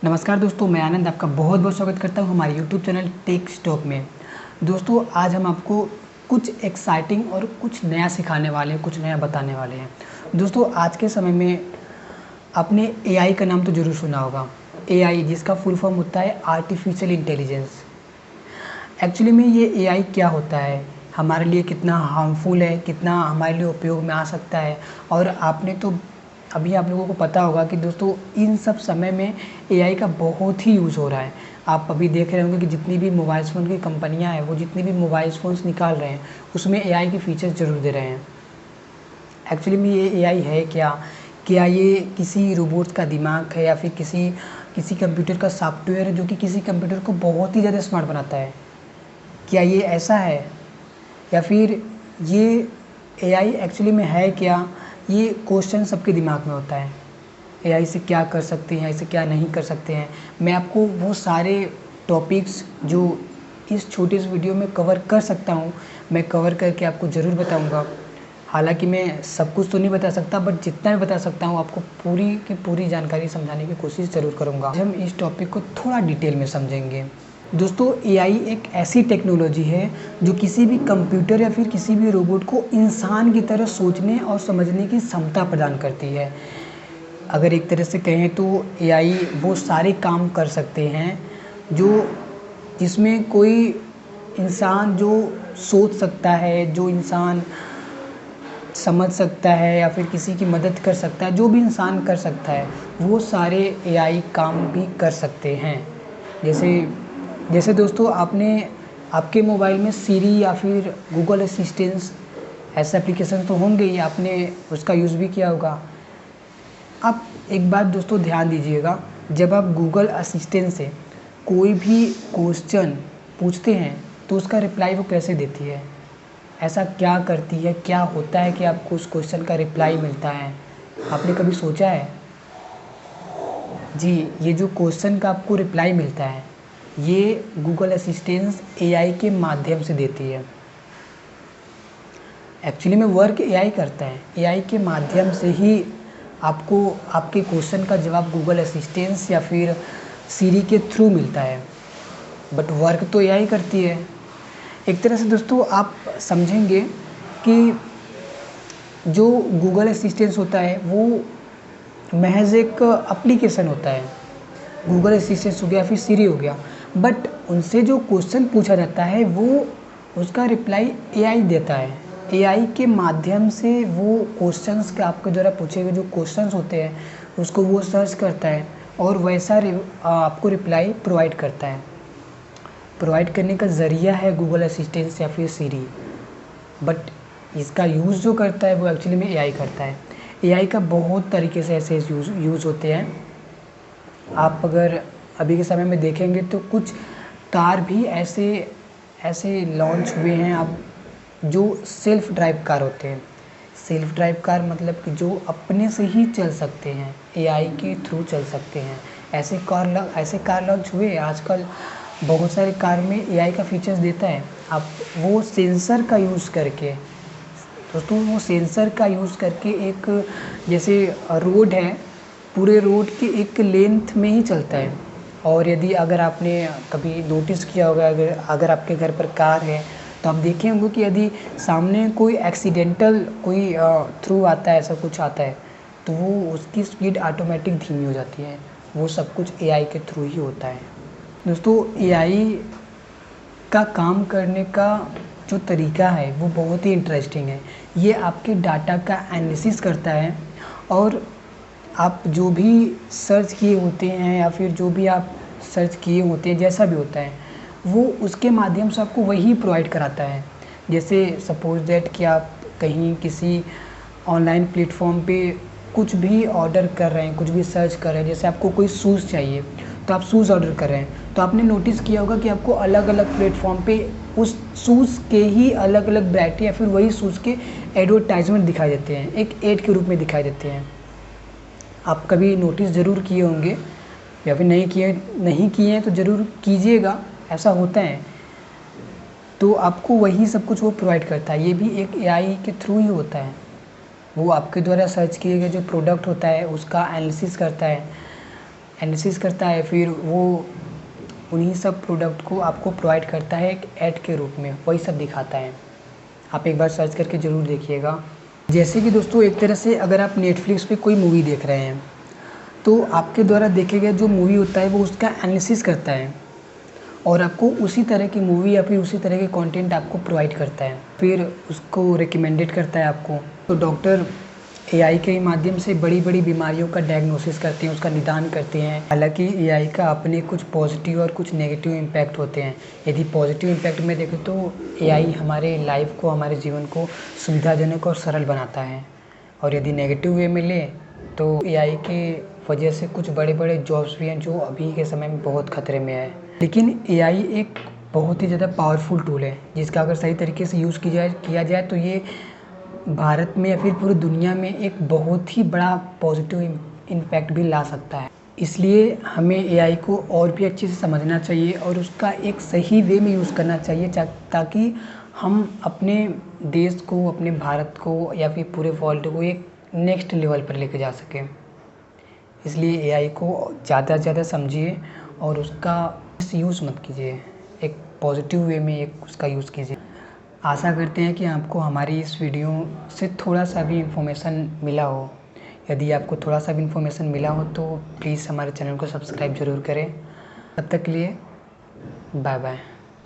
नमस्कार दोस्तों, मैं आनंद आपका बहुत बहुत स्वागत करता हूं हमारे यूट्यूब चैनल टेक स्टॉक में। दोस्तों, आज हम आपको कुछ एक्साइटिंग और कुछ नया सिखाने वाले हैं, कुछ नया बताने वाले हैं। दोस्तों, आज के समय में आपने एआई का नाम तो ज़रूर सुना होगा। एआई जिसका फुल फॉर्म होता है आर्टिफिशियल इंटेलिजेंस। एक्चुअली में ये एआई क्या होता है, हमारे लिए कितना हार्मफुल है, कितना हमारे लिए उपयोग में आ सकता है। और आपने तो अभी आप लोगों को पता होगा कि दोस्तों इन सब समय में एआई का बहुत ही यूज़ हो रहा है। आप अभी देख रहे होंगे कि जितनी भी मोबाइल फ़ोन की कंपनियां हैं, वो जितनी भी मोबाइल फ़ोन्स निकाल रहे हैं, उसमें एआई के फीचर्स ज़रूर दे रहे हैं। एक्चुअली में ये एआई है क्या? क्या ये किसी रोबोट्स का दिमाग है या फिर किसी किसी कंप्यूटर का सॉफ्टवेयर है जो कि किसी कंप्यूटर को बहुत ही ज़्यादा स्मार्ट बनाता है? क्या ये ऐसा है? या फिर ये एआई एक्चुअली में है क्या? ये क्वेश्चन सबके दिमाग में होता है। एआई से क्या कर सकते हैं, इसे क्या नहीं कर सकते हैं। मैं आपको वो सारे टॉपिक्स जो इस छोटे से वीडियो में कवर कर सकता हूँ, मैं कवर करके आपको ज़रूर बताऊँगा। हालाँकि मैं सब कुछ तो नहीं बता सकता, बट जितना भी बता सकता हूँ आपको पूरी की पूरी जानकारी समझाने की कोशिश ज़रूर करूँगा। आज हम इस टॉपिक को थोड़ा डिटेल में समझेंगे। दोस्तों, एआई एक ऐसी टेक्नोलॉजी है जो किसी भी कंप्यूटर या फिर किसी भी रोबोट को इंसान की तरह सोचने और समझने की क्षमता प्रदान करती है। अगर एक तरह से कहें तो एआई वो सारे काम कर सकते हैं जो जिसमें कोई इंसान जो सोच सकता है, जो इंसान समझ सकता है या फिर किसी की मदद कर सकता है, जो भी इंसान कर सकता है, वो सारे एआई काम भी कर सकते हैं। जैसे जैसे दोस्तों आपने आपके मोबाइल में सीरी या फिर गूगल असिस्टेंस ऐसे एप्लीकेशन तो होंगे ही, आपने उसका यूज़ भी किया होगा। आप एक बात दोस्तों ध्यान दीजिएगा, जब आप गूगल असिस्टेंट से कोई भी क्वेश्चन पूछते हैं तो उसका रिप्लाई वो कैसे देती है? ऐसा क्या करती है, क्या होता है कि आपको उस क्वेश्चन का रिप्लाई मिलता है? आपने कभी सोचा है? जी, ये जो क्वेश्चन का आपको रिप्लाई मिलता है, ये गूगल असिस्टेंस एआई के माध्यम से देती है। एक्चुअली में वर्क एआई करता है, एआई के माध्यम से ही आपको आपके क्वेश्चन का जवाब गूगल असिस्टेंस या फिर सीरी के थ्रू मिलता है, बट वर्क तो एआई करती है। एक तरह से दोस्तों आप समझेंगे कि जो गूगल असिस्टेंस होता है वो महज़ एक एप्लीकेशन होता है। गूगल असिस्टेंस हो गया फिर सीरी हो गया, बट उनसे जो क्वेश्चन पूछा जाता है वो उसका रिप्लाई एआई देता है। एआई के माध्यम से वो क्वेश्चंस के आपके द्वारा पूछे गए जो क्वेश्चंस होते हैं उसको वो सर्च करता है और वैसा आपको रिप्लाई प्रोवाइड करता है। प्रोवाइड करने का ज़रिया है गूगल असिस्टेंस या फिर सीरी, बट इसका यूज़ जो करता है वो एक्चुअली में एआई करता है। एआई का बहुत तरीके से ऐसे यूज़ होते हैं। आप अगर अभी के समय में देखेंगे तो कुछ कार भी ऐसे ऐसे लॉन्च हुए हैं आप जो सेल्फ ड्राइव कार होते हैं। सेल्फ ड्राइव कार मतलब कि जो अपने से ही चल सकते हैं, एआई के थ्रू चल सकते हैं। ऐसे कार लॉन्च हुए आजकल। बहुत सारे कार में एआई का फीचर्स देता है। आप वो सेंसर का यूज़ करके दोस्तों वो सेंसर का यूज़ करके एक जैसे रोड है, पूरे रोड के एक लेंथ में ही चलता है। और यदि अगर आपने कभी नोटिस किया होगा, अगर आपके घर पर कार है तो आप देखे होंगे कि यदि सामने कोई एक्सीडेंटल कोई थ्रू आता है, ऐसा कुछ आता है, तो वो उसकी स्पीड ऑटोमेटिक धीमी हो जाती है। वो सब कुछ एआई के थ्रू ही होता है। दोस्तों, एआई का काम करने का जो तरीका है वो बहुत ही इंटरेस्टिंग है। ये आपके डाटा का एनालिसिस करता है और आप जो भी सर्च किए होते हैं या फिर जो भी आप सर्च किए होते हैं, जैसा भी होता है, वो उसके माध्यम से आपको वही प्रोवाइड कराता है। जैसे सपोज़ दैट कि आप कहीं किसी ऑनलाइन प्लेटफ़ॉर्म पे कुछ भी ऑर्डर कर रहे हैं, कुछ भी सर्च कर रहे हैं, जैसे आपको कोई शूज़ चाहिए, तो आप शूज़ ऑर्डर कर रहे हैं, तो आपने नोटिस किया होगा कि आपको अलग-अलग प्लेटफ़ॉर्म पे उस शूज़ के ही अलग-अलग वैरायटी या फिर वही शूज़ के एडवर्टाइज़मेंट दिखाई देते हैं, एक ऐड के रूप में दिखाई देते हैं। आप कभी नोटिस ज़रूर किए होंगे या फिर नहीं किए हैं तो ज़रूर कीजिएगा, ऐसा होता है। तो आपको वही सब कुछ वो प्रोवाइड करता है। ये भी एक एआई के थ्रू ही होता है। वो आपके द्वारा सर्च किए गए जो प्रोडक्ट होता है उसका एनालिसिस करता है एनालिसिस करता है, फिर वो उन्हीं सब प्रोडक्ट को आपको प्रोवाइड करता है एक ऐड के रूप में, वही सब दिखाता है। आप एक बार सर्च करके ज़रूर देखिएगा। जैसे कि दोस्तों एक तरह से अगर आप नेटफ्लिक्स पे कोई मूवी देख रहे हैं, तो आपके द्वारा देखे गए जो मूवी होता है वो उसका एनालिसिस करता है और आपको उसी तरह की मूवी या फिर उसी तरह के कंटेंट आपको प्रोवाइड करता है, फिर उसको रिकमेंडेड करता है आपको। तो डॉक्टर एआई के माध्यम से बड़ी-बड़ी बीमारियों का डायग्नोसिस करते हैं, उसका निदान करते हैं। हालाँकि एआई का अपने कुछ पॉजिटिव और कुछ नेगेटिव इम्पैक्ट होते हैं। यदि पॉजिटिव इम्पैक्ट में देखें तो एआई हमारे लाइफ को, हमारे जीवन को सुविधाजनक और सरल बनाता है, और यदि नेगेटिव वे में लें तो एआई के वजह से कुछ बड़े-बड़े जॉब्स भी हैं जो अभी के समय में बहुत खतरे में है। लेकिन एआई एक बहुत ही ज़्यादा पावरफुल टूल है, जिसका अगर सही तरीके से यूज़ किया जाए तो ये भारत में या फिर पूरी दुनिया में एक बहुत ही बड़ा पॉजिटिव इम्पैक्ट भी ला सकता है। इसलिए हमें एआई को और भी अच्छे से समझना चाहिए और उसका एक सही वे में यूज़ करना चाहिए, ताकि हम अपने देश को, अपने भारत को या फिर पूरे वर्ल्ड को एक नेक्स्ट लेवल पर लेके जा सकें। इसलिए एआई को ज़्यादा से ज़्यादा समझिए और उसका मिसयूज़ मत कीजिए, एक पॉजिटिव वे में एक उसका यूज़ कीजिए। आशा करते हैं कि आपको हमारी इस वीडियो से थोड़ा सा भी इन्फॉर्मेशन मिला हो। यदि आपको थोड़ा सा भी इन्फॉर्मेशन मिला हो तो प्लीज़ हमारे चैनल को सब्सक्राइब ज़रूर करें। तब तक के लिए बाय बाय।